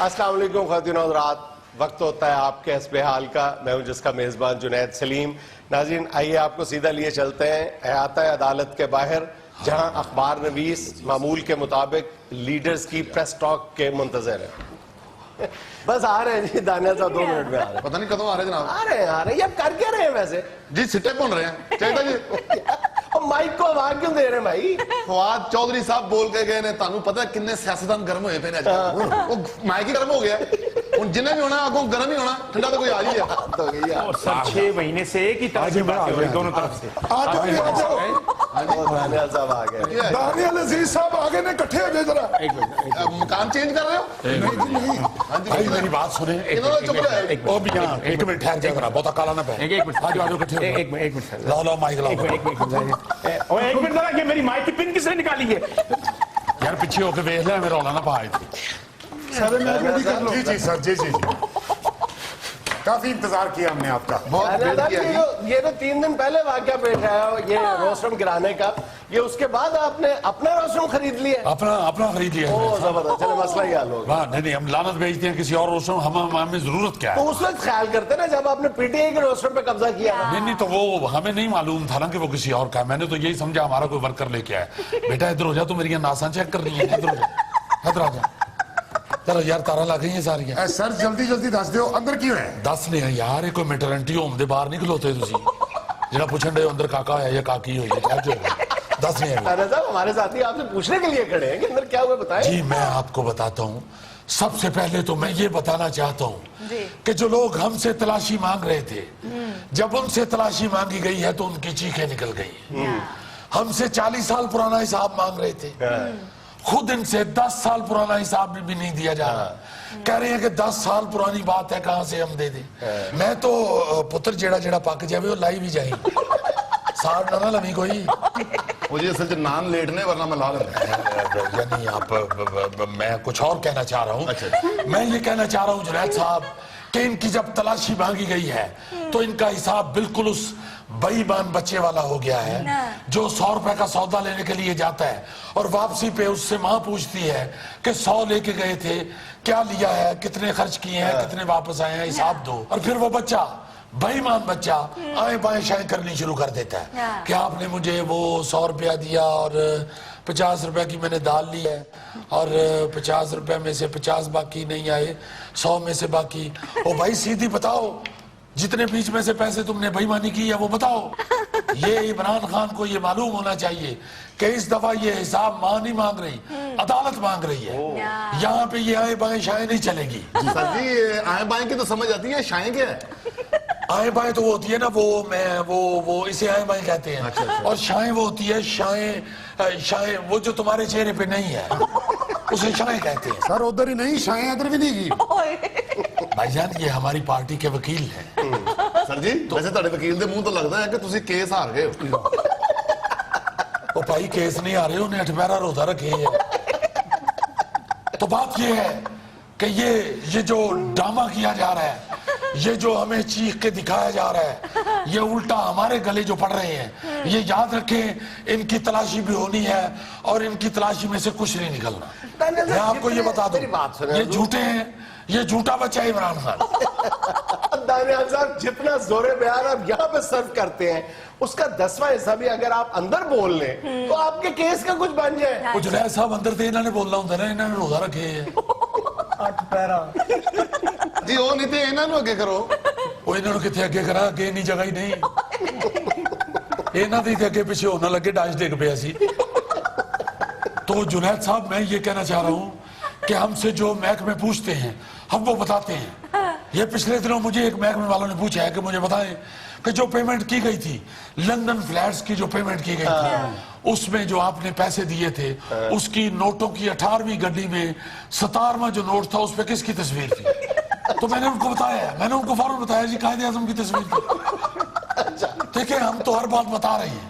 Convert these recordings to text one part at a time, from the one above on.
السلام علیکم خواتین و حضرات، وقت ہوتا ہے آپ کے حسب حال کا. میں ہوں جس کا میزبان جنید سلیم. ناظرین آئیے آپ کو سیدھا لیے چلتے ہیں احاطہ عدالت کے باہر، جہاں اخبار نویس معمول کے مطابق لیڈرز کی پریس ٹاک کے منتظر ہیں. بس آ رہے ہیں جی دانیال صاحب، 2 منٹ میں آ رہے ہیں. پتہ نہیں کدوں آ رہے جناب. آ رہے ہیں یہ اب کر کے رہے ہیں ویسے جی سٹے بن رہے ہیں چاہتا جی. مائک کو آواز کیوں دے رہے ہیں بھائی؟ فواد چودھری صاحب بول کے گئے نے، تانوں پتہ ہے کنے سیاستدان گرم ہوئے پے نے اج. وہ مائک ہی گرم ہو گیا ہن، جنہیں بھی ہونا اگوں گرم ہی ہونا، ٹھنڈا تو کوئی آ ہی ہے. اور سر 6 مہینے سے ایک ہی طرح کی باتیں ہو رہی دونوں طرف سے. دانیال صاحب آ گئے. دانیال عزیز صاحب آگے نے کٹھے ہو جائے ذرا. مکان چینج کر رہے ہو؟ بھائی میری بات سنیں. او بھی یہاں 1 منٹ ٹھہر جائے ذرا، بہت کالا نہ پہ. ایک منٹ آجو آجو کٹھے ہو. ایک منٹ لاؤ مائک لاؤ. ایک منٹ ذرا، یہ میری مائک کی پن کس نے نکالی ہے؟ یار پیچھے ہو کے دیکھ لیں، ہمیں رولا نہ پائے. جی جی سر، جی جی جی کافی انتظار کیا ہم نے آپ کا. یہ تو 3 دن پہلے واقعہ پیش آیا یہ روسٹرم گرانے کا، یہ اس کے بعد آپ نے اپنا روسٹرم خرید لیا؟ اپنا خرید لیا. زبردست، چلے مسئلہ ہی حل ہوگا. نہیں ہم لعنت بھیجتے ہیں کسی اور روسٹرم، ہمیں ضرورت کیا ہے؟ تو اس وقت خیال کرتے نا جب آپ نے پی ٹی آئی کے روسٹرم پہ قبضہ کیا. نہیں تو وہ ہمیں نہیں معلوم تھا نا کہ وہ کسی اور کا ہے. میں نے تو یہی سمجھا ہمارا کوئی ورکر لے کے آیا. بیٹا ادھر ہو جا، تو میری ناساں چیک کرنی ہے. ادھر ہو جا، ادھر آ جا. چلو یار تارا لگ گئی ہیں ساری. سر جلدی جلدی دس دیو اندر کیوں ہے؟ دس نہیں ہے یار، یہ کوئی میٹرنٹی ہوم دے باہر نہیں کھلوتے تسی جڑا پوچھن دے اندر کاکا ہے یا کاکی ہوئی ہے. کیا جو ہے 10 نہیں ہے. صاحب ہمارے ساتھی آپ سے پوچھنے کے لیے کھڑے ہیں کہ اندر کیا ہوئے بتائیں. جی میں آپ کو بتاتا ہوں. سب سے پہلے تو میں یہ بتانا چاہتا ہوں کہ جو لوگ ہم سے تلاشی مانگ رہے تھے، جب ان سے تلاشی مانگی گئی ہے تو ان کی چیخیں نکل گئی. ہم سے 40 سال پرانا حساب مانگ رہے تھے، خود ان سے 10 سال پرانا حساب بھی نہیں دیا جا رہا. کہہ رہے ہیں کہ 10 سال پرانی بات ہے، کہاں سے ہم دے دیں. میں تو پتر جیڑا پاک جائے وہ لائی بھی جائیں. ساڑھ نہ لمی کوئی مجھے اصل نان لیٹنے ورنہ میں لا لیتا. یعنی آپ میں کچھ اور کہنا چاہ رہا ہوں. میں یہ کہنا چاہ رہا ہوں جنید صاحب کہ ان کی جب تلاشی مانگی گئی ہے تو ان کا حساب بالکل اس بے ایمان بچے والا ہو گیا ہے جو 100 روپے کا سودا لینے کے لیے جاتا ہے اور واپسی پہ اس سے ماں پوچھتی ہے کہ 100 لے کے گئے تھے، کیا لیا ہے، کتنے خرچ کیے ہیں، کتنے واپس آئے ہیں، حساب دو. اور پھر وہ بچہ، بے ایمان بچہ، آئیں بائیں شائیں کرنی شروع کر دیتا ہے کہ آپ نے مجھے وہ 100 روپیہ دیا اور 50 روپے کی میں نے دال لی ہے اور 50 روپے میں سے 50 باقی نہیں آئے، 100 میں سے باقی. او بھائی سیدھی بتاؤ، جتنے بیچ میں سے پیسے تم نے بے ایمانی کی ہے وہ بتاؤ. یہ عمران خان کو یہ معلوم ہونا چاہیے کہ اس دفعہ یہ حساب ماں نہیں مانگ رہی، عدالت مانگ رہی ہے. یہاں پہ یہ آئیں بائیں شائیں نہیں چلے گی. سر جی آئیں بائیں کی تو سمجھ آتی ہے، شائیں کیا ہے؟ آئیں بائیں تو وہ ہوتی ہے نا، وہ اسے آئیں بائیں کہتے ہیں. اور شائیں وہ ہوتی ہے، شائیں وہ جو تمہارے چہرے پہ نہیں ہے اسے شائیں کہتے ہیں. سر ادھر ہی نہیں، شائیں ادھر بھی نہیں کی. بھائی جان یہ ہماری پارٹی کے وکیل ہیں. سر جی ویسے تہاڈے وکیل دے منہ تو لگتا ہے کہ تسی کیس ہار گئے ہو. وہ بھائی کیس نہیں آ رہے، انہیں 8 پیرا روزہ رکھے ہیں. تو بات یہ ہے کہ یہ جو ڈرامہ کیا جا رہا ہے، یہ جو ہمیں چیخ کے دکھایا جا رہا ہے، یہ الٹا ہمارے گلے جو پڑ رہے ہیں. یہ یاد رکھیں ان کی تلاشی بھی ہونی ہے اور ان کی تلاشی میں سے کچھ نہیں نکلنا. میں آپ کو یہ بتا دوں یہ جھوٹے ہیں، یہ جھوٹا بچہ ہے عمران خان. دانیال صاحب جتنا زور بیان آپ یہاں پہ سرو کرتے ہیں اس کا 10واں حصہ بھی اگر آپ اندر بول لیں تو آپ کے کیس کا کچھ بن جائے. وہ جنید صاحب اندر تھے، انہوں نے بولنا ہوتا ہے نا، انہوں نے روزہ رکھے ہیں. 8 پیرا جی وہ نہیں تے انہاں نو اگے کرو. وہ انہوں نے کتنے اگے کرا، اگے نہیں جگہ ہی نہیں. انہوں نے اگے پیچھے ہونا لگے، ڈانچ دیکھ پیا سی. تو جنید صاحب میں یہ کہنا چاہ رہا ہوں کہ ہم سے جو محکمے پوچھتے ہیں ہم وہ بتاتے ہیں. یہ پچھلے دنوں مجھے ایک محکمے والوں نے پوچھا ہے کہ مجھے بتائیں کہ جو پیمنٹ کی گئی تھی لندن فلیٹس کی، جو پیمنٹ کی گئی تھی اس میں جو آپ نے پیسے دیے تھے اس کی نوٹوں کی 18ویں گڈی میں 17واں جو نوٹ تھا اس پہ کس کی تصویر تھی؟ تو میں نے ان کو بتایا، میں نے ان کو فوراً بتایا جی قائد اعظم کی تصویر تھی. دیکھیں ہم تو ہر بات بتا رہے ہیں.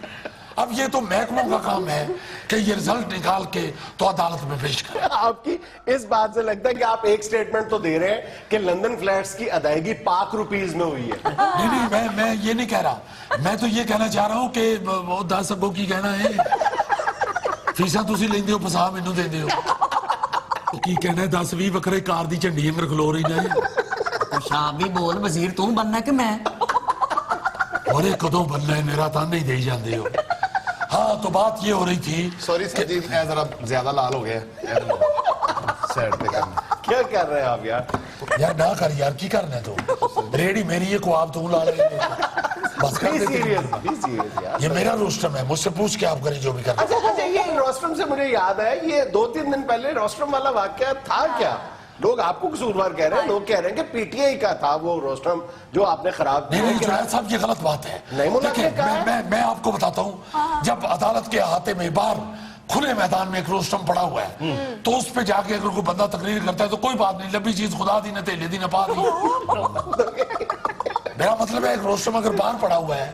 اب یہ تو محکموں کا کام ہے کہ یہ رزلٹ نکال کے تو عدالت میں پیش کریں. آپ کی اس بات سے لگتا ہے کہ آپ ایک سٹیٹمنٹ تو دے رہے ہیں کہ لندن فلیٹس کی ادائیگی پاک روپیز میں ہوئی ہے. نہیں میں یہ نہیں کہہ رہا، میں تو یہ کہنا چاہ رہا ہوں کہ وہ 10 ابو کی کہنا ہے فیسا تسی لیندے ہو، پسا مینوں دیندے ہو. ਕੀ ਕਹਿੰਦਾ 10-20 ਵੱਖਰੇ ਕਾਰ ਦੀ ਝੰਡੀ ਅੰਦਰ ਖਲੋ ਰਹੀ ਨੇ ਸ਼ਾਬ ਵੀ ਬੋਲ ਵਜ਼ੀਰ ਤੂੰ बनना कि मैं अरे कदों बनना है मेरा तान नहीं दे जाते हो हाँ तो बात ये हो रही थी सॉरी सर जी ए जरा ज्यादा लाल हो गया साइड पे करना क्या कर रहे हैं आप यार? यार ना कर यार की करना तो रेडी मेरी ये को आप तू ला ले बस कर Be देते serious, be serious यार। ये मेरा रोस्टम है मुझसे पूछ के आप करें जो भी करना अच्छा, ये रोस्ट्रम से मुझे याद है, ये 2-3 दिन पहले रोस्ट्रम वाला वाकया था क्या? लोग आपको कसूरवार कह रहे हैं, लोग कह रहे हैं कि पीटीआई का था वो रोस्ट्रम जो आपने खराब नहीं किया। नहीं जुनैद साहब ये गलत बात है नहीं, मुन्ना देखिए ने कहा है। मैं आपको बताता हूँ जब अदालत के अहाते में बाहर खुले मैदान में एक रोस्टम पड़ा हुआ है तो उस पे जाके अगर कोई बंदा तकरीर करता है तो कोई बात नहीं लंबी चीज खुदा दी न तेले दी न पा दी मेरा मतलब है एक रोस्टम अगर बाहर पड़ा हुआ है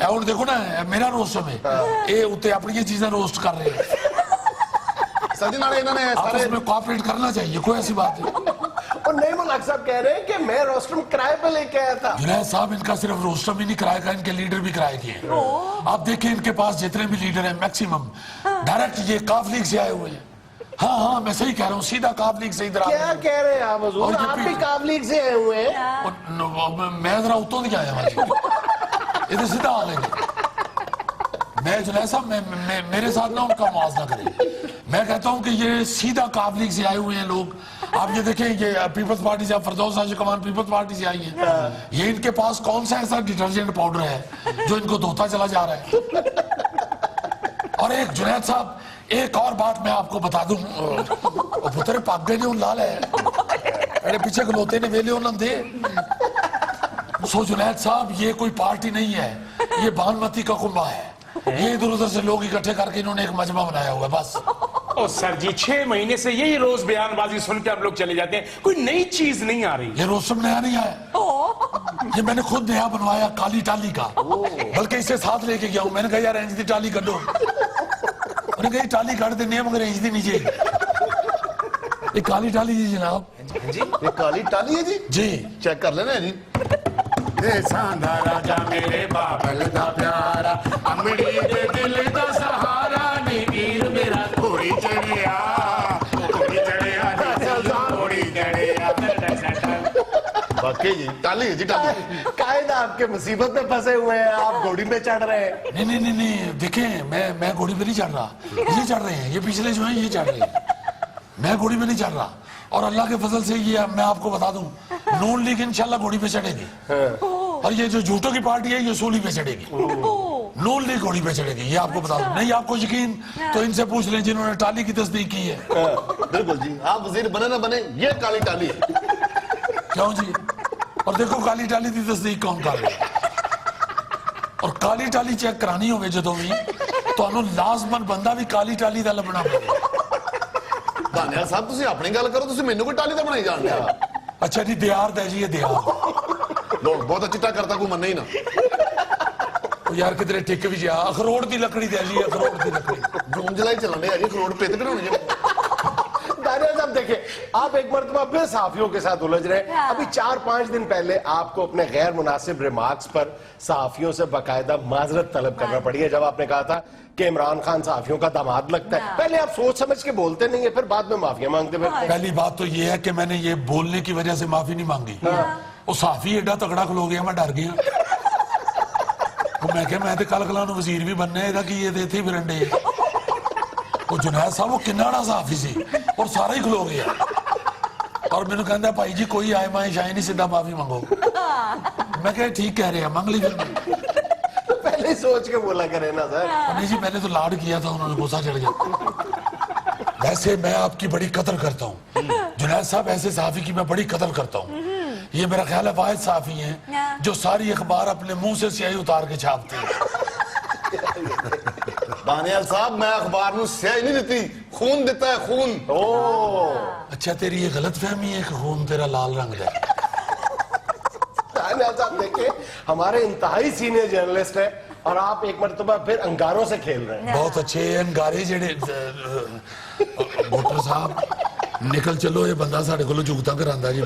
और देखो ना मेरा रोस्टम है ये उत्ते अपनी ये चीजें रोस्ट कर रहे हैं सर जी नाले इन्होंने सारे आपस में कोऑपरेट करना चाहिए कोई ऐसी बात नहीं और नहीं, मुल्क साहब कह रहे हैं कि मैं रोस्ट्रम किराए पे लेके आया था। जुनैद साहब इनका सिर्फ रोस्टम ही नहीं किराए का इनके लीडर भी किराए के हैं आप देखिए इनके पास जितने भी लीडर हैं मैक्सिमम डायरेक्ट ये काफ लीग से आए हुए हैं हाँ हाँ मैं सही कह रहा हूँ सीधा काफ लीग से इधर आ क्या कह रहे हैं आप और हुजूर? ये आप भी पीठ- काफ लीग से आए हुए हैं? मैं जरा उत्तों नहीं आया वहां इधर सीधा आ लेंगे मैं जुनैद साहब मेरे साथ ना उनका मुआवजा करें मैं कहता हूं कि ये सीधा काफ लीग से आए हुए हैं लोग आप ये देखें ये पीपल्स पार्टी से फरदौस कमान पीपल्स पार्टी से आई है ये इनके पास कौन सा ऐसा डिटर्जेंट पाउडर है जो इनको धोता चला जा रहा है और एक जुनैद साहब एक और बात मैं आपको बता दूं पुत्र पागे ने लाल है अरे पीछे खलोते ने वेले उन्होंने दे सो जुनैद साहब ये कोई पार्टी नहीं है ये बानमती का कुंबा है ये इधर उधर से लोग इकट्ठे करके इन्होंने एक मजमा बनाया हुआ है बस ओ सर जी 6 महीने से यही रोज बयानबाजी सुन के हम लोग चले जाते हैं कोई नई चीज नहीं आ रही ये रोस्टम नया नहीं आया ये मैंने खुद नया बनवाया काली टाली का बल्कि इसे साथ लेके गया हूं मैंने कहा यार इंच दी टाली कर दो उन्होंने कहा टाली काट देनी है मगर इंच दी नीचे ये काली टाली जी जनाब ये काली टाली है जी जी चेक कर लेना है जी देसां दा राजा मेरे बाबल दा प्यारा अमड़ी दे दिल दा सहारा नी वीर मेरा घोड़ी चढ़िया घोड़ी चढ़िया वाकई जी टाली है जी टाली कायदा आपके मुसीबत में फंसे हुए हैं, आप घोड़ी पे चढ़ रहे हैं। नहीं देखें मैं घोड़ी पे नहीं चढ़ रहा ये चढ़ रहे हैं ये पिछले जो हैं ये चढ़ रहे हैं मैं घोड़ी पे नहीं चढ़ रहा और अल्लाह के फजल से ये मैं आपको बता दूं नून लीग इंशाल्लाह घोड़ी पे चढ़ेगी और ये जो झूठों की पार्टी है ये सूली पे चढ़ेगी नून लीग घोड़ी पे चढ़ेगी ये आपको बता दूं नहीं आपको यकीन तो इनसे पूछ लें जिन्होंने टाली की तस्दीक की है बिल्कुल जी आप वजीर बने ना बने ये काली टाली है क्यों जी और देखो काली टाली की तस्दीक कौन कर रहा है और काली टाली चेक करानी होवे जो भी तो लाजमन बंदा भी काली टाली का लभना पड़ेगा दानियाल साहब ਤੁਸੀਂ ਆਪਣੀ ਗੱਲ ਕਰੋ ਤੁਸੀਂ ਮੈਨੂੰ ਕੋਈ ਟਾਲੀ ਦਾ ਬਣਾਈ ਜਾਣ ਲਿਆ अच्छा जी दियार है जी ये दियार ਲੋਕ ਬਹੁਤ ਚਿੱਟਾ ਕਰਤਾ ਕੋਈ ਮੰਨੇ ਹੀ ਨਾ ओ यार किधरे टिक भी जा अखरोट की लकड़ी दे जी अखरोट की लकड़ी ਜੂਨ ਜੁਲਾਈ ਚੱਲਣ ਦੇ ਆ ਜੀ ਕਰੋੜ ਪਿੱਤ ਬਣਾਉਣੇ ਜਿਹੜੇ दानियाल साहब देखिए, आप एक मरतबा फिर सहाफियों के साथ उलझ रहे हैं। अभी 4-5 दिन पहले आपको अपने गैर मुनासिब रिमार्क्स पर सहाफियों से बाकायदा माजरत तलब करना पड़ी है जब आपने कहा था कि इमरान खान सहाफियों का दामाद लगता है। पहले आप सोच समझ के बोलते नहीं है, फिर बाद में माफिया मांगते फिरते हैं। पहली बात तो ये है कि मैंने ये बोलने की वजह से माफी नहीं मांगी वो साफी एडा तगड़ा खलो गया मैं डर गया मैं क्या मैं तो कल कला वजीर भी बनने की ये थे फिरंडे वो जुनैद साहब वो किन्ना साफी सी और सारा ही खलो गया और मैंने कहता भाई जी कोई आए माए शाए नहीं सीधा माफी मांगो मैं कह ठीक कह रहे हैं मांग ली फिर पहले ही सोच के बोला करे ना सर। नहीं जी मैंने तो लाड किया था उन्होंने गुस्सा चढ़ गया वैसे मैं आपकी बड़ी कदर करता हूँ जुनैद साहब ऐसे सहाफी की मैं बड़ी कदर करता हूँ ये मेरा ख्याल है वाहिद सहाफी हैं जो सारी अखबार अपने मुंह से स्याही उतार के छापते हैं दानियाल साहब मैं अखबार ਨੂੰ स्याही नहीं देती खून देता है खून अच्छा तेरी ये गलत फहमी है कि खून तेरा लाल रंग है दानियाल साहब देखिए, हमारे इंतहाई सीनियर जर्नलिस्ट है और आप एक मरतबा फिर अंगारों से खेल रहे हैं। बहुत अच्छे अंगारे जेड़े भुट्टर साहब निकल चलो ये बंदा साढ़े को जुगता करांदा जी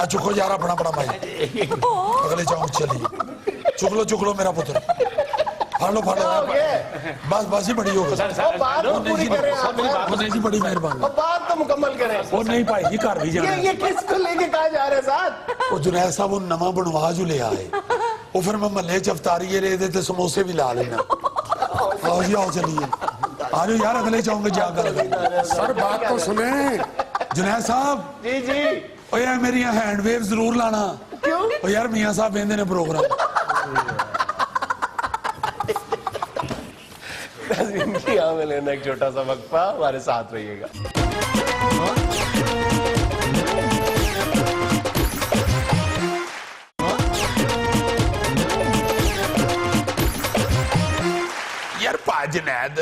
आ चुको यार अपना भाई अगले चौक चलिए चुक लो मेरा पुत्र फाड़ो फाड़ो क्या हो गया? बस बस ही बड़ी हो गई वो बात तो पूरी करें आप सर। वो नहीं जी बड़ी मेहरबानी वो बात तो मुकम्मल करें। वो नहीं भाई जी घर भी जाना ये किसको लेके कहा जा रहे हैं साहब? वो जुनैद साहब वो नवा बनवा जो ले आए वो फिर मैं महल्ले च अफतारी ले देते समोसे भी ला लेना आओ जी आओ चलिए आ जाओ यार अगले चाहूंगे जाकर सर बात तो सुने। जुनैद साहब जी जी ओ यार मेरी हैंड वेव जरूर लाना क्यों? ओ यार मियां साहब वेंदे ने प्रोग्राम इनकी यहाँ में लेना एक छोटा सा वक्फा, हमारे साथ रहिएगा। यार जुनैद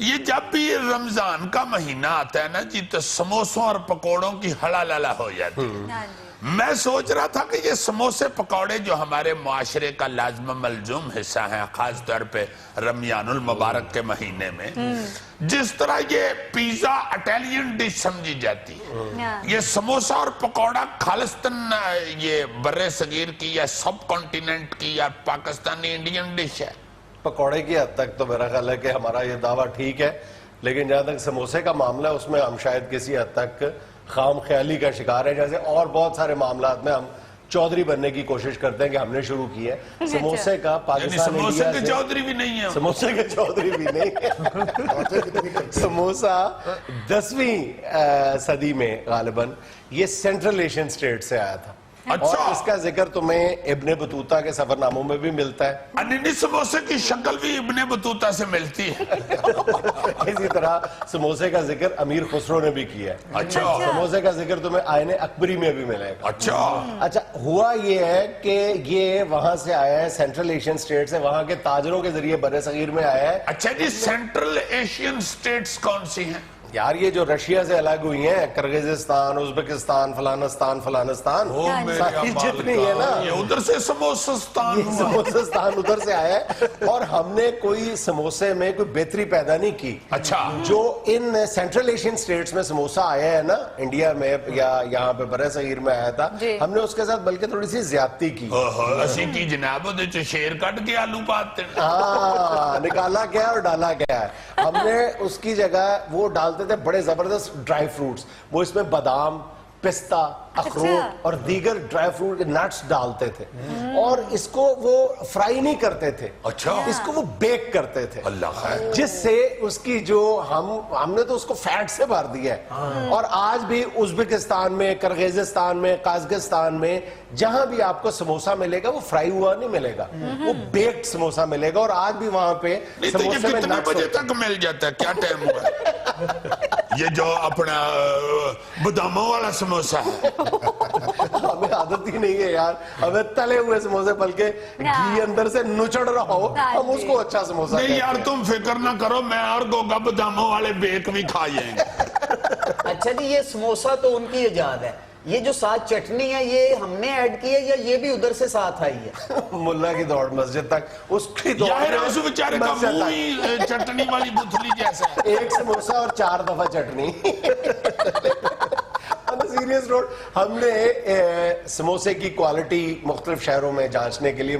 ये जब भी रमजान का महीना आता है ना जी तो समोसों और पकोड़ों की हड़ालला हो जाती है। मैं सोच रहा था कि ये समोसे पकौड़े जो हमारे मुआशरे का लाजम मलजूम हिस्सा है खास तौर पे रमजानुल मुबारक के महीने में जिस तरह ये पिज्जा इटालियन डिश समझी जाती है ये समोसा और पकौड़ा खालिस्तान ये बर्रे सगीर की या सब कॉन्टिनेंट की या पाकिस्तानी इंडियन डिश है। पकौड़े की हद तक तो मेरा ख्याल है कि हमारा ये दावा ठीक है, लेकिन जहां तक समोसे का मामला है उसमें हम शायद किसी हद तक खाम ख्याली का शिकार है। जैसे और बहुत सारे मामलात में हम चौधरी बनने की कोशिश करते हैं कि हमने शुरू की है। समोसे का पाकिस्तान समोसे इंडिया के से चौधरी भी नहीं है समोसे के चौधरी भी नहीं है। समोसा 10वीं सदी में गालिबन ये सेंट्रल एशियन स्टेट से आया था। अच्छा। और इसका जिक्र तुम्हें इब्ने बतूता के सफरनामों में भी मिलता है। अनिनी समोसे की शक्ल भी इब्ने बतूता से मिलती है। इसी तरह समोसे का जिक्र अमीर खुसरो ने भी किया है। अच्छा समोसे का जिक्र तुम्हें आईने अकबरी में भी मिलेगा। अच्छा हुआ ये है कि ये वहां से आया है, सेंट्रल एशियन स्टेट से, वहां के ताजरों के जरिए बर्रे सगीर में आया है। अच्छा जी सेंट्रल एशियन स्टेट्स कौन सी हैं? यार ये जो रशिया से अलग हुई हैं, किर्गिजिस्तान, उज्बेकिस्तान, फलानिस्तान सारी जितनी है ना, ये उधर से समोसस्तान ये हुआ। समोसस्तान उधर से आया है। और हमने कोई समोसे में कोई बेहतरी पैदा नहीं की। अच्छा जो इन सेंट्रल एशियन स्टेट्स में समोसा आया है ना इंडिया में या यहाँ पे बर्रे सगीर में आया था, हमने उसके साथ बल्कि थोड़ी सी ज्यादती की। असी की जनाब ਉਹਦੇ ਚ शेर कट के आलू पाते हैं। हाँ, निकाला क्या है और डाला क्या है। हमने उसकी जगह वो डालते थे बड़े जबरदस्त ड्राई फ्रूट्स, वो इसमें बादाम, पिस्ता, अखरोट और दीगर ड्राई फ्रूट नट्स डालते थे और इसको वो फ्राई नहीं करते थे। अच्छा इसको वो बेक करते थे, अल्लाह खैर। जिससे उसकी जो हमने तो उसको फैट से भर दिया है। और आज भी उज्बेकिस्तान में, किर्गिजिस्तान में, काज़ाकिस्तान में जहां भी आपको समोसा मिलेगा वो फ्राई हुआ नहीं मिलेगा, वो बेक्ड समोसा मिलेगा। और आज भी वहां पे नहीं तो ये समोसे में कितने nuts बजे होते हैं। तक मिल जाता है? क्या टाइम हुआ? ये जो अपना बादामों वाला समोसा है हमें आदत ही नहीं है यार, हमें तले हुए समोसे बल्कि घी अंदर से नुचड़ रहा हो हम उसको अच्छा समोसा नहीं कहते यार हैं। तुम फिक्र ना करो, मैं और गोगा बादामों वाले बेक भी खा जाएंगे। अच्छा जी ये समोसा तो उनकी इजाद है, ये जो साथ चटनी है ये हमने ऐड की है या ये भी उधर से साथ आई है? मुल्ला की दौड़ मस्जिद तक, उसकी दौड़ यार में उस बेचारे का मस्जिद मुंह तक। ही चटनी वाली बुथली जैसा है। एक समोसा और 4 दफा चटनी। सीरियस नोट, हमने समोसे की क्वालिटी मुख्तलिफ शहरों में जांचने के लिए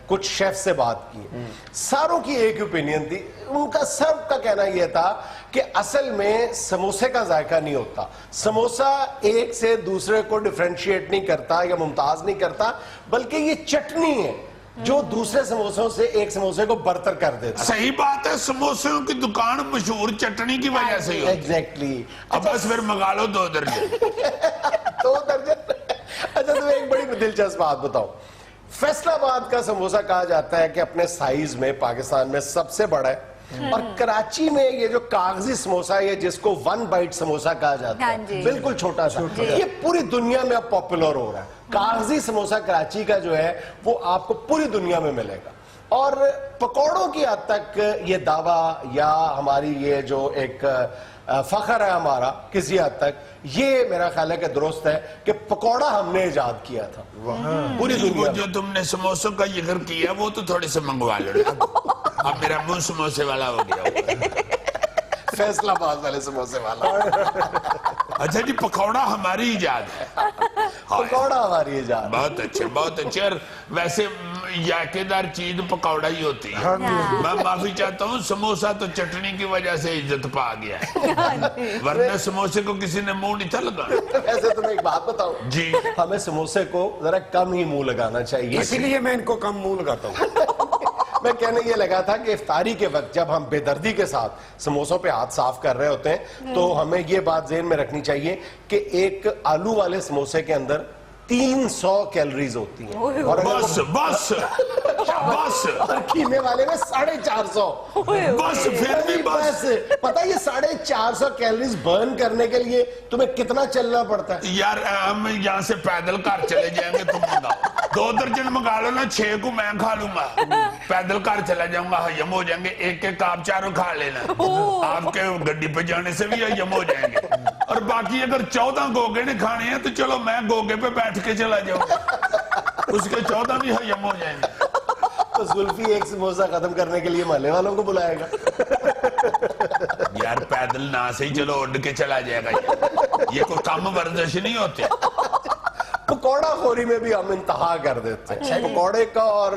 कुछ शेफ से बात की। सारों की एक ओपिनियन थी, उनका सब का कहना यह था कि असल में समोसे का जायका नहीं होता, समोसा एक से दूसरे को डिफरेंशिएट नहीं करता या मुमताज नहीं करता, बल्कि ये चटनी है जो दूसरे समोसों से एक समोसे को बरतर कर देता। सही बात है, समोसों की दुकान मशहूर चटनी की वजह से ही होती है। एग्जैक्टली। अब बस फिर मंगा लो 2 दर्जन। 2 दर्जन। अच्छा तुम्हें एक बड़ी दिलचस्प बात बताऊं, फैसलाबाद का समोसा कहा जाता है कि अपने साइज में पाकिस्तान में सबसे बड़ा है, और कराची में ये जो कागजी समोसा है जिसको 1 बाइट समोसा कहा जाता है, बिल्कुल छोटा सा, ये पूरी दुनिया में अब पॉपुलर हो रहा है। कागजी समोसा कराची का जो है वो आपको पूरी दुनिया में मिलेगा। और पकौड़ों की हद तक ये दावा या हमारी ये जो एक फख्र है हमारा किसी हद तक, ये मेरा ख्याल है कि दुरुस्त है कि पकौड़ा हमने इजाद किया था पूरी वो दुनिया जो तुमने समोसों का जिक्र किया वो तो थोड़े से मंगवा लो। अब मेरा मुंह समोसे वाला हो गया। फैसलाबाद वाले समोसे वाला। अच्छा जी पकौड़ा हमारी इजाद है। पकौड़ा हमारी इजाद। बहुत अच्छे बहुत अच्छे। और वैसे याकेदार चीज पकौड़ा ही होती है। मैं माफी चाहता हूँ, समोसा तो चटनी की वजह से इज्जत पा गया है, वरना समोसे को किसी ने मुंह नहीं था लगाना। वैसे तो मैं एक बात बताऊं जी, हमें समोसे को जरा कम ही मुंह लगाना चाहिए। इसीलिए मैं इनको कम मुंह लगाता हूँ। मैं कहने ये लगा था कि इफ्तारी के वक्त जब हम बेदर्दी के साथ समोसों पे हाथ साफ कर रहे होते हैं तो हमें ये बात ज़हन में रखनी चाहिए कि एक आलू वाले समोसे के अंदर 300 कैलोरीज होती हैं और अगर बस बस बस और कीमे वाले में 450। बस, फिर भी बस। पता है ये 450 कैलोरीज बर्न करने के लिए तुम्हें कितना चलना पड़ता है? यार हम यहाँ से पैदल घर चले जाएंगे, तुम मंगाओ 2 दर्जन मंगा लो ना, 6 को मैं खा लूंगा, पैदल घर चला जाऊंगा, हजम हो जाएंगे। एक आप चारों खा लेना, आपके गड्डी पे जाने से भी हजम हो जाएंगे। और बाकी अगर 14 गोगे ने खाने हैं तो चलो मैं गोगे पे बैठ के चला जाऊंगा, उसके 14 भी हजम हो जाएंगे। तो जुल्फी एक समोसा खत्म करने के लिए महल्ले वालों को बुलाएगा। यार पैदल ना से ही चलो उड़ के चला जाएगा, ये कोई कम वर्जिश नहीं होती। पकौड़ा खोरी में भी हम इंतहा कर देते हैं। पकौड़े का और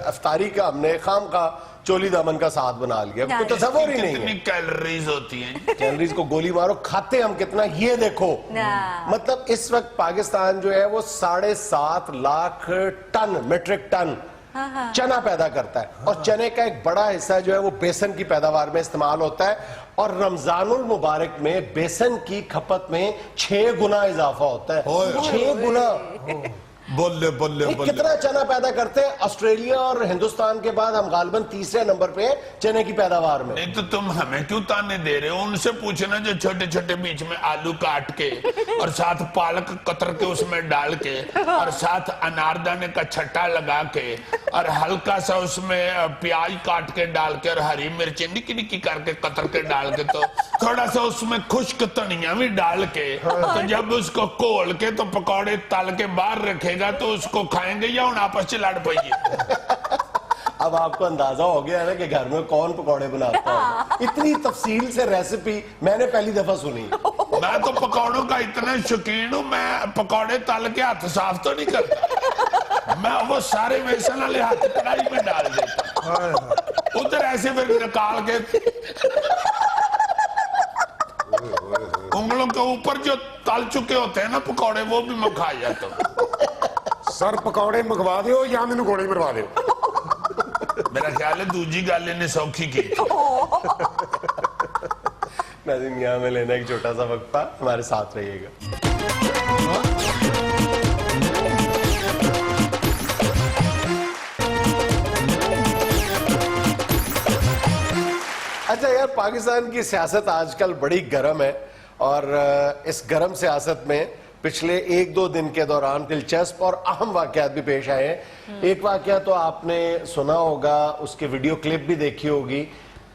इफ्तारी का हमने खाम का चोली दामन का साथ बना लिया, कोई तसव्वुर ही नहीं कितनी है। कैलोरीज होती हैं। कैलोरीज को गोली मारो, खाते हम कितना ये देखो। मतलब इस वक्त पाकिस्तान जो है वो 7.5 लाख टन मेट्रिक टन चना पैदा करता है और चने का एक बड़ा हिस्सा जो है वो बेसन की पैदावार में इस्तेमाल होता है और रमजानुल मुबारक में बेसन की खपत में 6 गुना इजाफा होता है। 6 गुना। बोले बोले ये कितना चना पैदा करते हैं? ऑस्ट्रेलिया और हिंदुस्तान के बाद हम गालिबन तीसरे नंबर पे हैं चने की पैदावार में। नहीं तो तुम हमें क्यों ताने दे रहे हो? उनसे पूछना जो छोटे छोटे बीच में आलू काट के और साथ पालक कतर के उसमें डाल के और साथ अनारदाने का छट्टा लगा के और हल्का सा उसमें प्याज काट के डाल के और हरी मिर्ची निकी निकी करके कतर के डाल के, तो थोड़ा सा उसमें खुश्क धनिया भी डाल के, तो जब उसको घोल के तो पकौड़े तल के बाहर रखेगा तो उसको खाएंगे या उन आपस में लड़ पाइए। अब आपको अंदाजा हो गया है ना कि घर में कौन पकौड़े बनाता है। इतनी तफसील से रेसिपी मैंने पहली दफा सुनी। मैं तो पकौड़ों का इतना शौकीन हूँ, मैं पकौड़े तल के हाथ साफ तो नहीं करता, मैं वो सारे बेसन वाले हाथ कढ़ाई में डाल देता, उधर ऐसे फिर निकाल के उंगलों के ऊपर जो तल चुके होते हैं ना पकौड़े, वो भी मैं खा जाता हूँ। सर पकौड़े मंगवा दो या मैंने गोली मरवा दो। मेरा ख्याल है दूजी गल इन्हें सौखी की। नाज़रीन यहाँ में लेना एक छोटा सा वक्फा, हमारे साथ रहिएगा। अच्छा यार, पाकिस्तान की सियासत आजकल बड़ी गर्म है और इस गर्म सियासत में पिछले 1-2 दिन के दौरान दिलचस्प और अहम वाकयात भी पेश आए हैं। एक वाकया तो आपने सुना होगा, उसके वीडियो क्लिप भी देखी होगी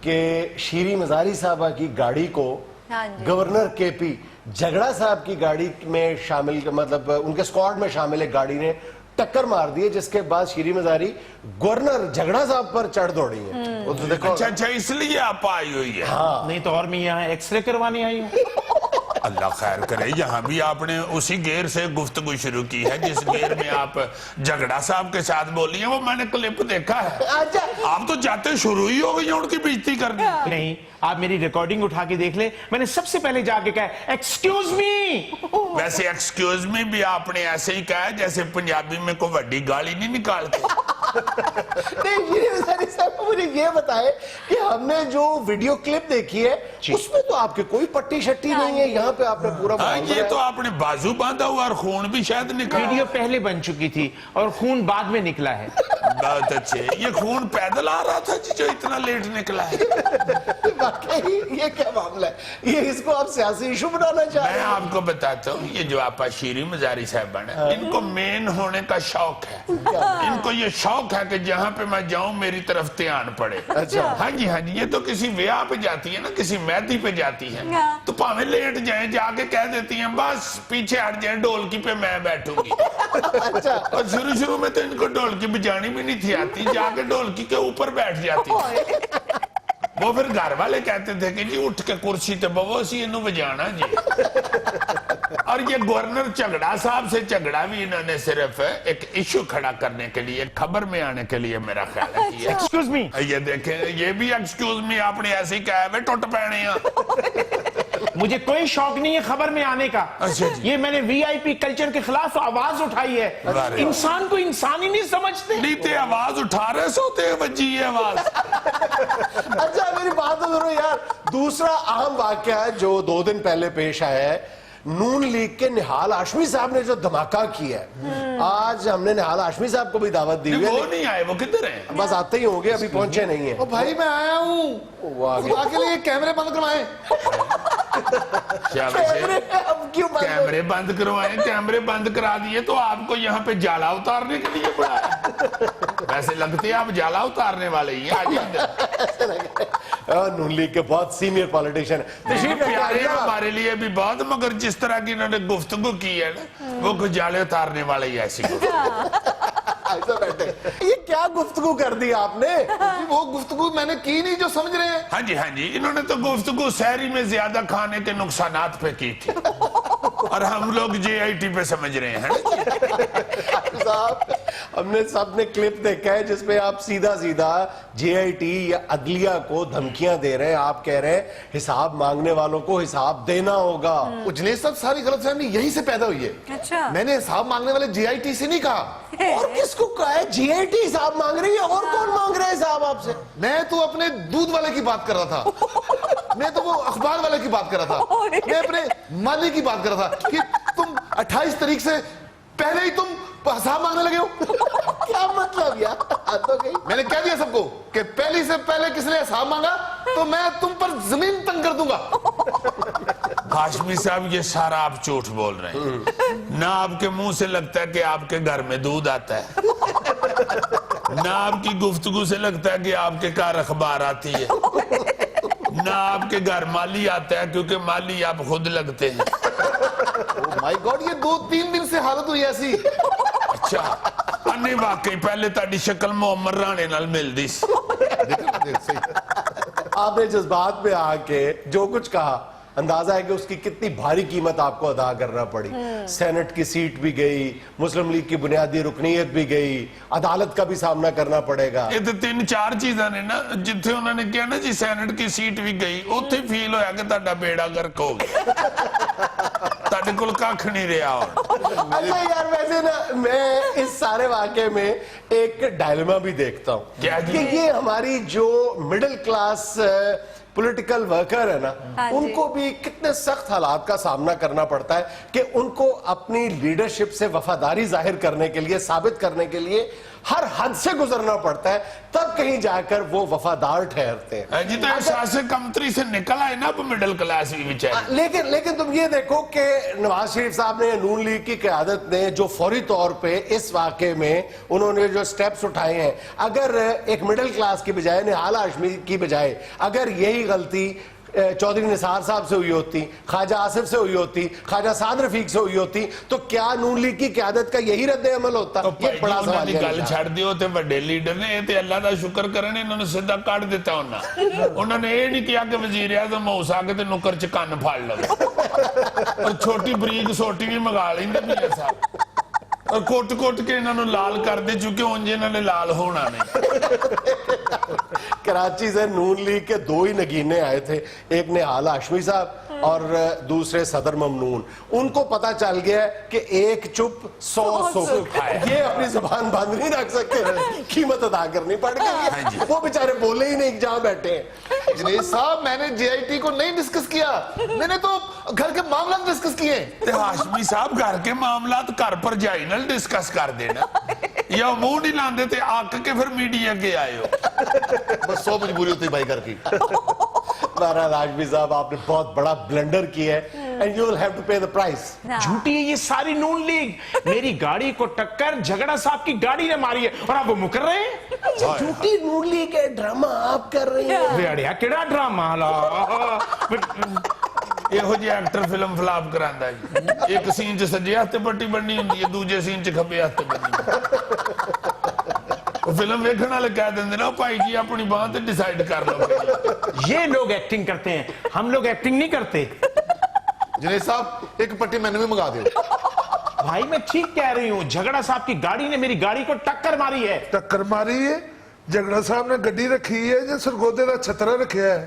कि शीरी मजारी साहबा की गाड़ी को गवर्नर केपी झगड़ा साहब की गाड़ी में शामिल, मतलब उनके स्क्वाड में शामिल एक गाड़ी ने टक्कर मार दी है, जिसके बाद शीरी मजारी गवर्नर झगड़ा साहब पर चढ़ दौड़ी है। वो तो देखो। अच्छा, इसलिए आप आई हुई है। हाँ। नहीं तो और मैं यहाँ एक्सरे करवाने आई हूँ। अल्लाह खैर करे, यहाँ भी आपने उसी गेर से गुफ्तगू शुरू की है जिस गेर में आप झगड़ा साहब के साथ बोली है, वो मैंने क्लिप देखा है। आप तो जाते शुरू ही हो गई उनकी बेइज्जती करनी। नहीं, आप मेरी रिकॉर्डिंग उठा के देख ले, मैंने सबसे पहले जाके कहा एक्सक्यूज मी। वैसे एक्सक्यूज मी भी आपने ऐसे ही कहा है जैसे पंजाबी में कोई बड़ी गाली नहीं निकालते। नहीं, शीरी मजारी साहब मुझे ये बताए कि हमने जो वीडियो क्लिप देखी है उसमें तो आपके कोई पट्टी शट्टी नहीं है, यहाँ पे आपने पूरा ये तो आपने बाजू बांधा हुआ और खून भी शायद निकला। वीडियो पहले बन चुकी थी और खून बाद में निकला है। बहुत अच्छे। ये खून पैदल आ रहा था जो इतना लेट निकला है। वाकई ये क्या मामला है? ये इसको आप सियासी इशू बनाना चाह रहे मैं हैं? आपको बताता हूँ, ये जो आपा शीरी मजारी साहब है, इनको मेन होने का शौक है। इनको ये शौक है कि जहाँ पे मैं जाऊं मेरी तरफ ध्यान पड़े। अच्छा। हाँ जी हाँ जी, ये तो किसी ब्याह पे जाती है ना, किसी मेहंदी पे जाती है, तो भावे लेट जाए जाके कह देती हैं बस पीछे हट जाए, ढोलकी पे मैं बैठूंगी। अच्छा। और शुरू शुरू में तो इनको ढोलकी बजानी भी नहीं थी आती, जाके ढोलकी के ऊपर बैठ जाती। वो फिर घर वाले कहते थे कि जी उठ के कुर्सी ते बवो सी इनू बजाना जी। और اور یہ گورنر جھگڑا صاحب سے جھگڑا بھی انہوں نے صرف ایک ایشو کھڑا کرنے کے لیے خبر میں آنے کے لیے میرا خیال ہے کیا ایکسکیوز می یہ دیکھیں یہ بھی ایکسکیوز می آپ نے ایسے ہی کہا ہے ٹوٹ پہنے مجھے کوئی شوق نہیں ہے خبر میں آنے کا اچھا جی یہ میں نے وی آئی پی کلچر کے خلاف آواز اٹھائی ہے انسان کو انسان ہی نہیں سمجھتے نیتے آواز اٹھا رہے سوتے بجی ہے آواز اچھا میری بات تو سنو یار دوسرا اہم واقعہ جو 2 دن پہلے پیش آیا ہے نون لیگ کے نہال ہاشمی صاحب نے جو دھماکہ کیا ہے آج ہم نے نہال ہاشمی صاحب کو بھی دعوت دی وہ نہیں آئے وہ کدھر ہیں بس آتے ہی ہوں گے ابھی پہنچے نہیں ہیں بھائی میں آیا ہوں خدا کے لیے کیمرے بند کروائیں کیمرے بند کروائیں کیمرے بند کرا دیے تو آپ کو یہاں پہ جالا اتارنے کے لیے بڑھایا ویسے لگتے ہیں آپ جالا اتارنے والے ہی نون لیگ کے بہت سینئر پالیٹیشن پیارے ہمارے لیے بھی بہت مگر جس طرح کی انہوں نے گفتگو کی ہے نا وہ کچھ جالے اتارنے والے ہی ایسی یہ کیا گفتگو کر دی آپ نے وہ گفتگو میں نے کی نہیں جو سمجھ رہے ہیں ہاں جی انہوں نے تو گفتگو سحری میں زیادہ کھانے کے نقصانات پہ کی تھی اور ہم لوگ جے آئی ٹی پہ سمجھ رہے ہیں صاحب ہم نے سب نے کلپ دیکھا ہے جس میں آپ سیدھا جے آئی ٹی یا عدلیہ کو دھمکیاں دے رہے ہیں آپ کہہ رہے ہیں حساب مانگنے والوں کو حساب دینا ہوگا جنید صاحب ساری غلط فہمی یہی سے پیدا ہوئی ہے میں نے حساب مانگنے والے جے آئی ٹی سے نہیں کہا اور کس کو کہا ہے جے آئی ٹی حساب مانگ رہی ہے اور کون مانگ رہا ہے حساب آپ سے میں تو اپنے دودھ والے کی بات کر رہا تھا میں تو وہ اخبار والے کی بات کر رہا تھا میں اپنے مالی کی بات کر رہا تھا کہ تم 28 تاریخ سے پہلے ہی تم حساب مانگنے لگے ہو کیا مطلب یار میں نے کہہ دیا سب کو کہ پہلی سے پہلے کس نے حساب مانگا تو میں تم پر زمین تنگ کر دوں گا ہاشمی صاحب یہ سارا آپ جھوٹ بول رہے ہیں نہ آپ کے منہ سے لگتا ہے کہ آپ کے گھر میں دودھ آتا ہے نہ آپ کی گفتگو سے لگتا ہے کہ آپ کے گھر اخبار آتی ہے نہ آپ کے گھر مالی آتا ہے کیونکہ مالی آپ خود لگتے ہیں مائی گاڈ یہ 2-3 دن سے حالت ہوئی ایسی اچھا نہیں واقعی پہلے تاڑی شکل محمد رانے نال مل دی آپ نے جذبات میں آ کے جو کچھ کہا اندازہ ہے کہ اس کی کتنی بھاری قیمت آپ کو ادا کرنا پڑی سینٹ کی سیٹ بھی گئی مسلم لیگ کی بنیادی رکنیت بھی گئی عدالت کا بھی سامنا کرنا پڑے گا یہ تو 3-4 چیزاں نے نا جتھے انہوں نے کیا نا جی سینٹ کی سیٹ بھی گئی اتھے فیل ہویا کہ تاڑا بیڑا گرک ہو گیا تاڑے کل کاکھ نہیں رہا اور اچھا یار ویسے نا میں اس سارے واقعے میں ایک ڈائلما بھی دیکھتا ہوں کہ یہ ہماری جو مڈل کلاس پولیٹیکل ورکر ہے نا ان کو بھی کتنے سخت حالات کا سامنا کرنا پڑتا ہے کہ ان کو اپنی لیڈرشپ سے وفاداری ظاہر کرنے کے لیے ثابت کرنے کے لیے ہر حد سے گزرنا پڑتا ہے تب کہیں جا کر وہ وفادار ٹھہرتے ہیں جی تو احساس کمتری سے نکل آئے نا اب مڈل کلاس بھی بیچارے لیکن تم یہ دیکھو کہ نواز شریف صاحب نے نون لیگ کی قیادت نے جو فوری طور پہ اس واقعے میں انہوں نے جو سٹیپس اٹھائے ہیں اگر ایک مڈل کلاس کی بجائے نہال ہاشمی کی بجائے اگر یہی غلطی چودھری نثار صاحب سے ہوئی ہوتی خواجہ آصف سے ہوئی ہوتی خواجہ سعد رفیق سے ہوئی ہوتی تو کیا نون لیگ کی قیادت کا یہی رد عمل ہوتا یہ بڑا سوال ہے گل چھڑ دیو تے بڑے لیڈر نے تے اللہ دا شکر کرنے انہوں نے صدا کاٹ دیتا انہوں نے یہ نہیں کیا کہ وزیر اعظم موس آ کے تے نکر چ کان پھاڑ لو اور چھوٹی بریک سوٹی بھی منگا لیندے بھی ایسا اور کوٹ کوٹ کے انہوں نے لال کر دے چونکہ انجے انہوں نے لال ہونا نہیں کراچی سے نون لیگ کے 2 ہی نگینے آئے تھے ایک نہال ہاشمی صاحب اور دوسرے صدر ممنون ان کو پتا چل گیا ہے کہ ایک چپ 100 یہ اپنی زبان بند نہیں رکھ سکتے قیمت ادا کرنی پڑ گئی وہ بیچارے بولے ہی نہیں جہاں بیٹھے ہیں جنید صاحب میں نے جے آئی ٹی کو نہیں ڈسکس کیا میں نے تو گھر کے معاملات ڈسکس کیے تے ہاشمی صاحب گھر کے معاملات گھر پر جائی نہ ڈسکس کر دینا یا منہ نہیں لاندے تے آک کے پھر میڈیا کے آئے ہو بس 100 مجبوری ہوتی بھائی گھر کی بہرحال ہاشمی صاحب آپ نے بہت بڑا بلنڈر کیا ہے and you will have to pay the price جھوٹی ہے یہ ساری نون لیگ میری گاڑی کو ٹکر جھگڑا صاحب کی گاڑی نے ماری ہے اور آپ وہ مکر رہے ہیں جھوٹی نون لیگ ہے ڈرامہ آپ کر رہے ہیں ریاڑیا کیڑا ڈرامہ یہ ہو جی ایکٹر فلم فلاپ کراندا ہے ایک سین چ سجے ہاتھ پٹی بننی ہوندی ہے دوسرے سین چ کھبے ہاتھ بننی فلم ویکھن والے کہہ دیندے نا بھائی جی اپنی باں تے ڈیسائیڈ کر لو یہ لوگ ایکٹنگ کرتے ہیں ہم لوگ ایکٹنگ نہیں کرتے जुनैद साहब एक पट्टी मैंने भी मंगा दो। भाई मैं ठीक कह रही हूँ, झगड़ा साहब की गाड़ी ने मेरी गाड़ी को टक्कर मारी है। टक्कर मारी है? झगड़ा साहब ने गड्डी रखी है जो सरगोदे का छतरा रखा है?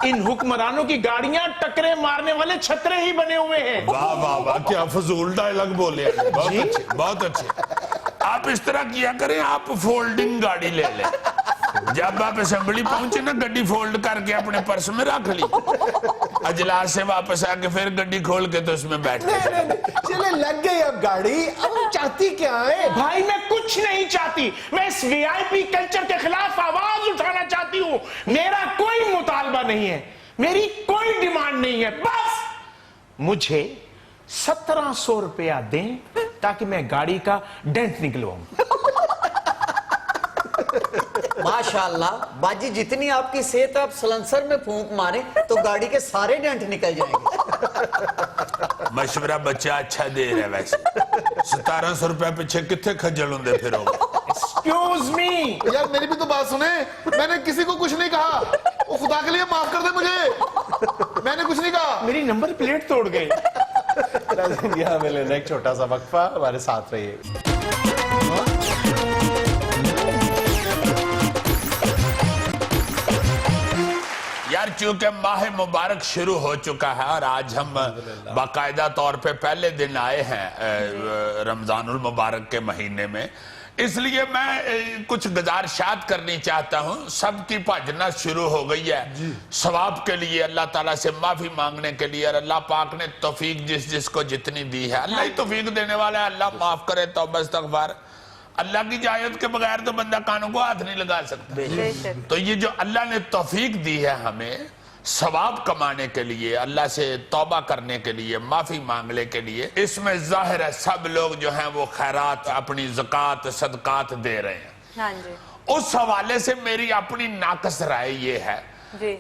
इन हुक्मरानों की गाड़ियां टक्करे मारने वाले छतरे ही बने हुए हैं। वाह वाह वाह, क्या फजूल डायलॉग बोले हैं। बहुत अच्छे, बहुत अच्छे। आप इस तरह किया करें, आप फोल्डिंग गाड़ी ले लें। जब आप असेंबली पहुंचे ना, गड्डी फोल्ड करके अपने पर्स में रख ली, अजलास से वापस आके फिर गड्डी खोल के तो उसमें बैठ गए। चले लग गई अब गाड़ी, अब चाहती क्या है? भाई मैं कुछ नहीं चाहती, मैं इस वीआईपी कल्चर के खिलाफ आवाज उठाना चाहती हूँ। मेरा कोई मुतालबा नहीं है, मेरी कोई डिमांड नहीं है, बस मुझे 1700 रुपया दें ताकि मैं गाड़ी का डेंट निकलवाऊं। माशाल्लाह बाजी, जितनी आपकी सेहत, आप सलंसर में फूंक मारे तो गाड़ी के सारे डेंट निकल जाएंगे। मशवरा बच्चा अच्छा दे रहा है वैसे। 1700 रुपया पीछे कितने खज्जल होंगे फिर होगा। एक्सक्यूज मी, यार मेरी भी तो बात सुने, मैंने किसी को कुछ नहीं कहा। वो खुदा के लिए माफ कर दे मुझे, मैंने कुछ नहीं कहा। मेरी नंबर प्लेट तोड़ गई। यहाँ में लेना एक छोटा सा वक्फा, हमारे साथ रहिए। यार चूंकि माह मुबारक शुरू हो चुका है और आज हम बाकायदा तौर पे पहले दिन आए हैं रमजानुल मुबारक के महीने में, इसलिए मैं कुछ गुजारिशात करनी चाहता हूं। सबकी भजना शुरू हो गई है सवाब के लिए, अल्लाह ताला से माफी मांगने के लिए, और अल्लाह पाक ने तौफीक जिस जिसको जितनी दी है, अल्लाह ही तौफीक देने वाला है। अल्लाह माफ करे, तौबा इस्तगफार। अल्लाह की इजाजत के बगैर तो बंदा कानों को हाथ नहीं लगा सकता। तो ये जो अल्लाह ने तौफीक दी है हमें सवाब कमाने के लिए, अल्लाह से तौबा करने के लिए, माफी मांगने के लिए, इसमें जाहिर है सब लोग जो हैं वो खैरात, अपनी ज़कात, सदकात दे रहे हैं। हाँ जी। उस हवाले से मेरी अपनी नाकस राय ये है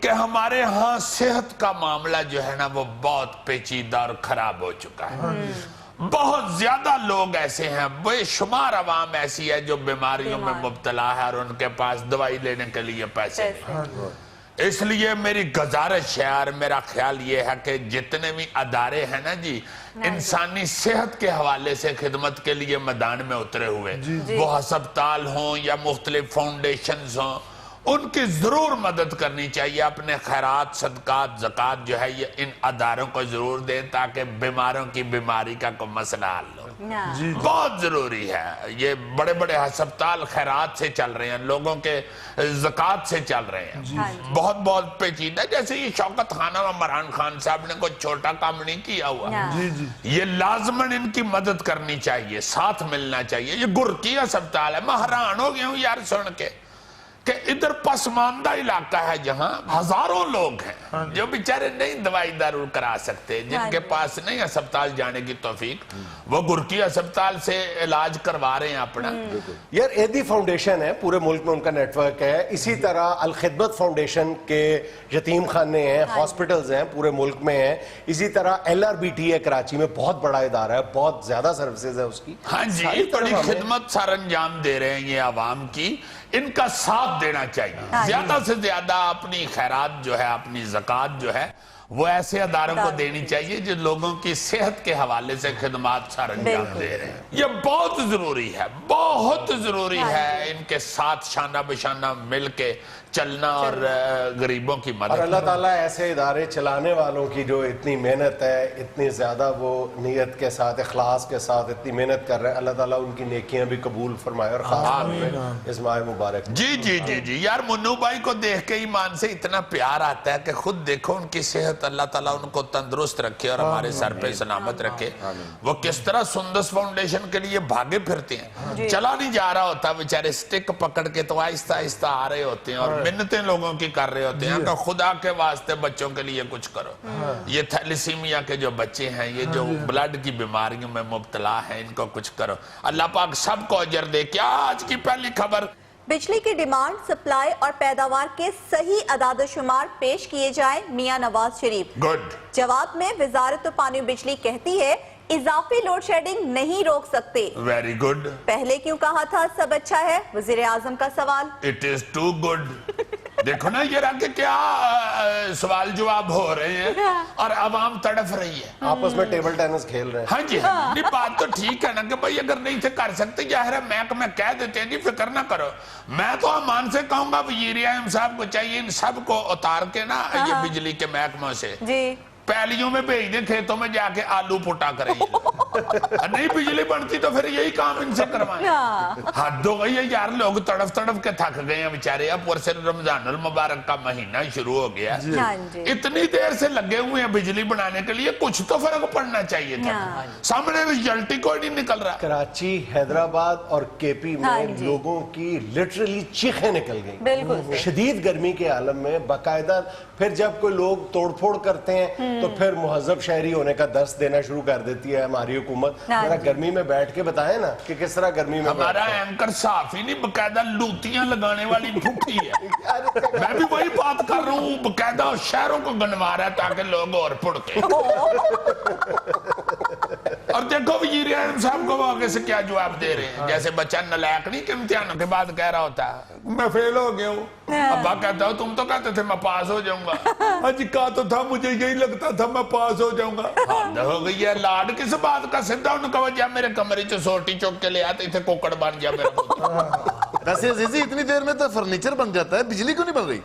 कि हमारे यहाँ सेहत का मामला जो है ना वो बहुत पेचीदा और खराब हो चुका है। बहुत ज्यादा लोग ऐसे हैं, बेशुमार अवाम ऐसी है जो बीमारियों में मुब्तला है और उनके पास दवाई लेने के लिए पैसे नहीं। इसलिए मेरी गुजारिश है और मेरा ख्याल ये है कि जितने भी अदारे हैं ना जी, इंसानी सेहत के हवाले से खिदमत के लिए मैदान में उतरे हुए, वो हस्पताल हों या मुख्तलिफ फाउंडेशंस हों, उनकी जरूर मदद करनी चाहिए। अपने खैरात, सदकात, ज़कात जो है ये इन अदारों को जरूर दें ताकि बीमारों की बीमारी का कोई मसला हल हो। बहुत जरूरी है। ये बड़े बड़े हस्पताल खैरात से चल रहे हैं, लोगों के ज़कात से चल रहे हैं। बहुत बहुत पेचीदा, जैसे ये शौकत खाना और इमरान खान साहब ने कोई छोटा काम नहीं किया हुआ। ये लाजमन इनकी मदद करनी चाहिए, साथ मिलना चाहिए। ये गुरकी अस्पताल है, मैं हैरान हो गया हूँ यार सुन के कि इधर पसमानदा इलाका है जहां हजारों लोग हैं जो बेचारे नहीं दवाई दारू करा सकते, जिनके पास नहीं अस्पताल जाने की तौफीक, वो गुरकी अस्पताल से इलाज करवा रहे हैं अपना। यार एदी फाउंडेशन है, पूरे मुल्क में उनका नेटवर्क है। इसी तरह अल खिदमत फाउंडेशन के यतीम खाने हैं, हॉस्पिटल्स हैं, पूरे मुल्क में हैं। इसी तरह LRBT है कराची में, बहुत बड़ा इदारा है, बहुत ज्यादा सर्विसेज है उसकी। हाँ जी, बड़ी खिदमत सर अंजाम दे रहे हैं ये आवाम की, इनका साथ देना चाहिए। ज्यादा से ज्यादा अपनी खैरात जो है, अपनी ज़कात जो है, वो ऐसे अदारों को देनी चाहिए जो लोगों की सेहत के हवाले से खिदमत सर अंजाम दे रहे हैं। ये बहुत जरूरी है, बहुत जरूरी है इनके साथ शाना बिशाना मिल के चलना और गरीबों की मदद। और अल्लाह ताला ऐसे इदारे चलाने वालों की जो इतनी मेहनत है, इतनी ज्यादा वो नीयत के साथ, इखलास के साथ इतनी मेहनत कर रहे हैं, अल्लाह ताला उनकी नेकियां भी कबूल फरमाए और खास तौर पे इस माह मुबारक। जी जी जी जी यार, मुन्नू भाई को देख के ईमान से इतना प्यार आता है कि खुद देखो उनकी सेहत, अल्लाह ताला उनको तंदुरुस्त रखे और हमारे सर पे सलामत रखे। वो किस तरह सुंदस फाउंडेशन के लिए भागे फिरते हैं, चला नहीं जा रहा होता बेचारे, स्टिक पकड़ के तो आहिस्ता आहिस्ता आ रहे होते हैं और मिन्नतें लोगों की कर रहे होते हैं कि खुदा के वास्ते बच्चों के लिए कुछ करो। ये थैलेसीमिया के जो बच्चे हैं, ये जो ब्लड की बीमारियों में मुब्तला है, इनको कुछ करो। अल्लाह पाक सबको अजर दे। क्या आज की पहली खबर, बिजली की डिमांड, सप्लाई और पैदावार के सही अदाद-ओ-शुमार पेश किए जाए, मियां नवाज शरीफ। गुड। जवाब में वजारत पानी बिजली कहती है इजाफी लोड शेडिंग नहीं रोक सकते। Very good. पहले क्यों कहा था सब अच्छा है, वजीर आजम का सवाल। It is too good. देखो ना ये रहा कि क्या सवाल जवाब हो रहे हैं और आवाम तड़फ रही है। आपस में टेबल टेनिस खेल रहे हैं। हाँ जी हाँ। नहीं बात तो ठीक है ना कि भाई अगर नहीं थे कर सकते जाहिर है महकमे कह देते हैं जी फिक्र ना करो। मैं तो अमान से कहूंगा वजीर आज़म साहब को चाहिए इन सबको उतार के ना ये बिजली के महकमों से जी पैलियों में भेज दे, खेतों में जाके आलू पुटा करें। नहीं बिजली बनती तो फिर यही काम इनसे करवाएं। हद हो गई है यार, लोग तड़फ तड़फ के थक गए हैं बेचारे। अब ऊपर से रमजानुल मुबारक का महीना शुरू हो गया, इतनी देर से लगे हुए हैं बिजली बनाने के लिए, कुछ तो फर्क पड़ना चाहिए था। सामने रिजल्ट ही कोई नहीं निकल रहा। कराची, हैदराबाद और केपी में लोगों की लिटरली चीखें निकल गई शदीद गर्मी के आलम में। बाकायदा फिर जब कोई लोग तोड़फोड़ करते हैं तो फिर मुहज्जब शहरी होने का दर्स देना शुरू कर देती है हमारी हुकूमत। जरा गर्मी में बैठ के बताएं ना कि किस तरह गर्मी में। हमारा एंकर साफ ही नहीं, बकायदा लूतियां लगाने वाली फुफी है। मैं भी वही बात कर रहा हूँ, बकायदा शहरों को गनवा रहा है ताकि लोग और पुड़के। और देखो वजीर आज़म साहब को वो आगे से क्या जवाब दे रहे हैं, जैसे बच्चा नलायक नहीं कि इम्तिहानों के बाद कह रहा होता है मैं फेल हो गया हूँ। अब्बा कहता हूँ तुम तो कहते थे मैं पास हो जाऊंगा। अजी कहा तो था, मुझे यही लगता था मैं पास हो जाऊंगा। हद हो गई है, लाड किस बात का। सीधा उन्होंने वजह मेरे कमरे च सोटी चौक के ले आते थे, कोकड़ बन गया मेरा पुत्र। वैसे अजीजी इतनी देर में तो फर्नीचर बन जाता है, बिजली क्यों नहीं बन रही?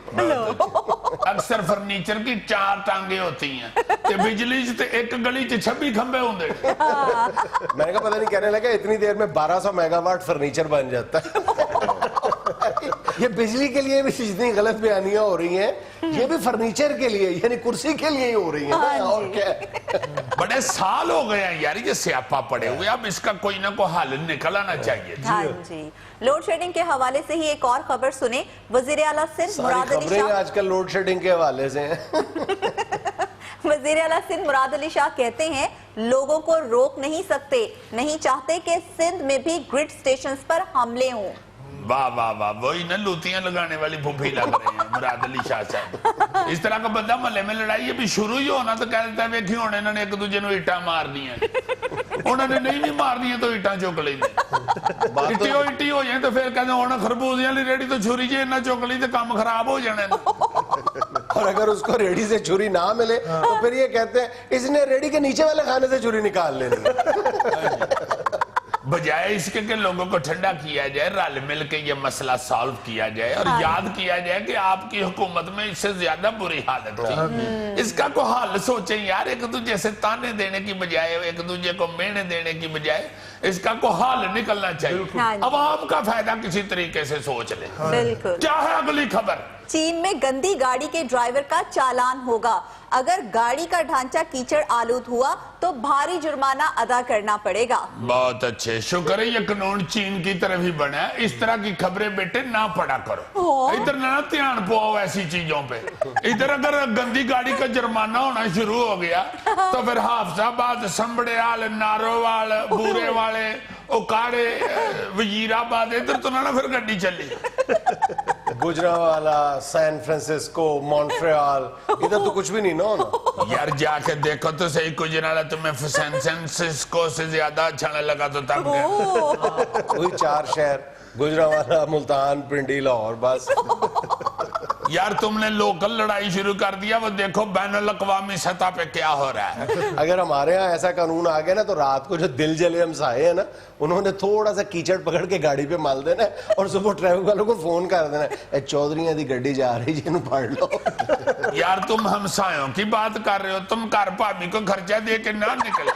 अक्सर फर्नीचर की 4 टांगे होती हैं ते बिजली से एक गली च 26 खंबे होंगे। मैंने कहा पता नहीं कहने लगा इतनी देर में 1200 मेगावाट फर्नीचर बन जाता है। ये बिजली के लिए भी जितनी गलत बयानियां हो रही हैं, ये भी फर्नीचर के लिए यानी कुर्सी के लिए ही हो रही है ना, और क्या। बड़े साल हो गए हैं यार ये स्यापा पड़े हुए, अब इसका कोई ना कोई हल निकल आना चाहिए। हाँ जी। लोड शेडिंग के हवाले से ही एक और खबर सुने। वजीर आला सिंध मुराद अली शाह आजकल लोड शेडिंग के हवाले से हैं। वजीर आला सिंध मुराद अली शाह कहते हैं लोगों को रोक नहीं सकते, नहीं चाहते कि सिंध में भी ग्रिड स्टेशंस पर हमले हों। वाह वाह वाह, वही ना लूतियां लगाने वाली फूफी लग रहे हैं मुराद अली शाह साहब। इस तरह का बंदा महल्ले में लड़ाई अभी शुरू ही होना तो कह देता है वेखी होने इन्होंने एक दूजे को ईटा मार दी है। उन्होंने नहीं भी मार दी तो ईटा चुक ली इटी हो जाए तो फिर कहते होना खरबूजे वाली रेडी तो छुरी जी इन्ना चुक ली तो काम खराब हो जाने। और अगर उसको रेडी से छुरी ना मिले तो फिर ये कहते हैं इसने रेडी के नीचे वाले खाने से छुरी निकाल लेनी। बजाय इसके कि लोगों को ठंडा किया जाए, रल मिल के ये मसला सॉल्व किया जाए और याद किया जाए कि आपकी हुकूमत में इससे ज्यादा बुरी हालत थी। इसका को हल सोचे यार, एक दूसरे से ताने देने की बजाय, एक दूसरे को मेहने देने की बजाय इसका को हल निकलना चाहिए। अवाम का फायदा किसी तरीके से सोच ले। क्या है अगली खबर? चीन में गंदी गाड़ी के ड्राइवर का चालान होगा। अगर गाड़ी का ढांचा कीचड़ आलूद हुआ तो भारी जुर्माना अदा करना पड़ेगा। बहुत अच्छे, शुक्र है ये कानून चीन की तरफ ही बना है। इस तरह की खबरें बेटे ना पढ़ा करो, इधर ना ध्यान पाओ ऐसी चीजों पे। इधर अगर गंदी गाड़ी का जुर्माना होना शुरू हो गया तो फिर हाफजाबाद, संबड़ेयाल, नारोवाल, बूरे वाले, उकाड़े, वजीराबाद, इधर तो ना फिर गड्डी चली। गुजरावाला, सैन फ्रांसिस्को, मॉन्ट्रियल, इधर तो कुछ भी नहीं ना होना। यार जाके देखो तो सही, गुजरावाला तुम्हें सैन फ्रांसिस्को से ज्यादा अच्छा लगा तो तब गया। वही 4 शहर, गुजरावाला, मुल्तान, पिंडी, लाहौर, बस। यार तुमने लोकल लड़ाई शुरू कर दिया, वो देखो बैनुल अक़वामी सतह पे क्या हो रहा है। अगर हमारे यहाँ ऐसा कानून आ गया ना तो रात को जो दिल जले हम साए हैं ना, उन्होंने थोड़ा सा कीचड़ पकड़ के गाड़ी पे माल देना है और सुबह ट्रैफिक वालों को फोन कर देना है, चौधरी दी गड्डी जा रही है, पढ़ लो। यार तुम हमसायों की बात कर रहे हो, तुम घर भाभी को खर्चा दे के ना निकले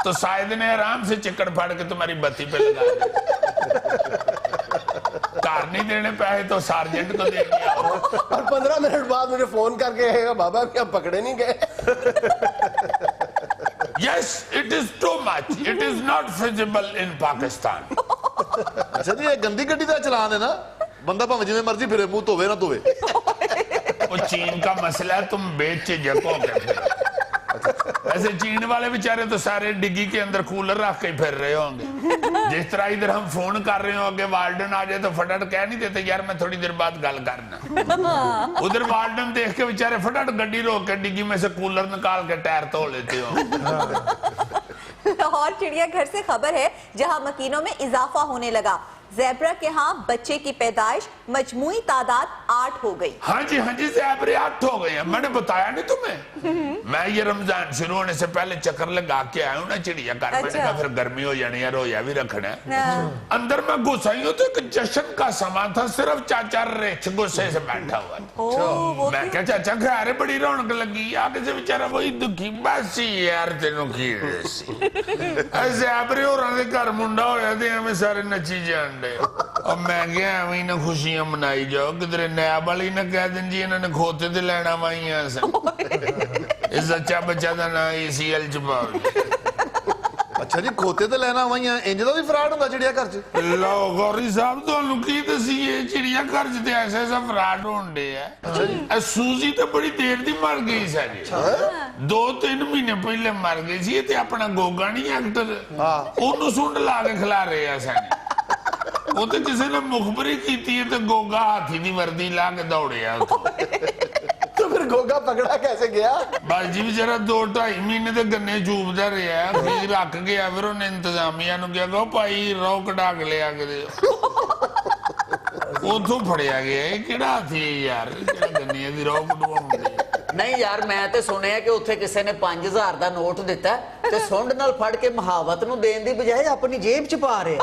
तो शायद ने आराम से चिकड़ फाड़ के तुम्हारी बत्ती पे लगा दे। कार नहीं देने पैसे तो सार्जेंट को दे दिया। और 15 मिनट बाद मुझे फोन करके कहेगा बाबा भी अब पकड़े नहीं गए। Yes, it is too much. It is not feasible in Pakistan. अच्छा जी, ये गंदी गड्डी का चलान है ना, बंदा भाਵੇਂ जिਵੇਂ मर्जी फिरे, मुंह धोवे ना धोवे। वो चीन का मसला है, तुम बेझिझक हो गए फिर। ऐसे चीन वाले बेचारे तो सारे डिग्गी के अंदर कूलर रख के फिर रहे होंगे। जिस तरह इधर हम फोन कर रहे हो कि वार्डन आ जाए तो फटाफट कह नहीं देते यार मैं थोड़ी देर बाद गल करना। उधर वार्डन देख के बेचारे फटाफट गड्डी रोक के डिग्गी में से कूलर निकाल के टायर तोड़ लेते हो। लाहौर चिड़ियाघर से खबर है जहां मकीनों में इजाफा होने लगा। ज़ेबरा के यहाँ बच्चे की पैदाइश मजमूई तादाद 8 हो गई। हाँ जी ज़ेबरे 8 हो गए हैं। मैंने बताया नहीं तुम्हें? मैं ये रमजान शुरू होने से पहले चक्कर लगा के आया हूँ ना चिड़ियाघर। मैंने कहा फिर गर्मी हो जानी है, रोया भी रखना है। अंदर मैं घुस आई हूँ तो एक जश्न का समा था, सिर्फ चाचा रेच गुस्से से बैठा हुआ था। मैं क्या चाचा खैर बड़ी रौनक लगी, आगे से बेचारा वही दुखी बस यार तेनों की ज़ेबरे और घर मुंडा होया ते हमें सारे नची जान डे। और मैं क्या एवं ना खुशियां मनाई जाओ, किधरे नैब वाली ना कह दें जी इन्होंने खोते ते लेना वाइयां सन। इस अच्छा बच्चा का ना ECL च पाओ। अच्छा जी, खोते ते लेना वाइयां इंज दा भी फ्रॉड हुंदा चिड़िया घर च? लो गौरी साहब तुहानू की दसीए, चिड़िया घर च ते ऐसा फ्रॉड होंदे है। सूजी तो बड़ी देर दी मर गई सारी, 2-3 महीने पहले मर गई सी। ते अपना गोगा नहीं एक्टर, ओनू सुंड ला के खिला रहे हैं सानी। वो तो किसी ने मुखबरी की थी तो गोगा हाथी दी वर्दी ला के दौड़े। तो फिर गोगा पकड़ा कैसे गया? बस जी बेचारा 2-2.5 महीने तो गन्ने चूबदा रहा, फिर रख गया। फिर उन्हें इंतजामिया नु क्या कहो भाई रौ कटा के लिया के दे। उथों फड़िया गया। ये किहड़ा हाथी है यार, गन्ने दी रौ कटवाउंदे। नहीं यार, मैं तो सुनिया कि उत्थे किसी ने 5000 का नोट दिता ते सुंड नाल फड़ के महावत नु देन दी बजाय अपनी जेब च पा रहे।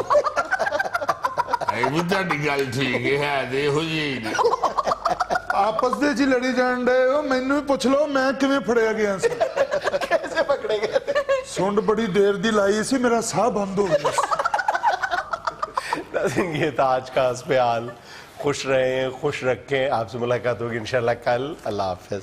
ये भी तुहाडी गल ठीक है ते इहो जी ने। आपस ਦੇ ਜੀ ਲੜੀ ਜਾਣ ਡਏ ਹੋ, ਮੈਨੂੰ ਵੀ ਪੁੱਛ ਲਓ मैं ਕਿਵੇਂ ਫੜਿਆ ਗਿਆ ਸੀ। कैसे पकड़े गए थे? ਸੁੰਡ बड़ी देर दी लाई सी, मेरा साह बंद हो गया। नाज़रीन, ये था आज का हस्बे हाल। खुश रहें, खुश रखें। आपसे मुलाकात होगी इंशाल्लाह कल। अल्लाह हाफिज।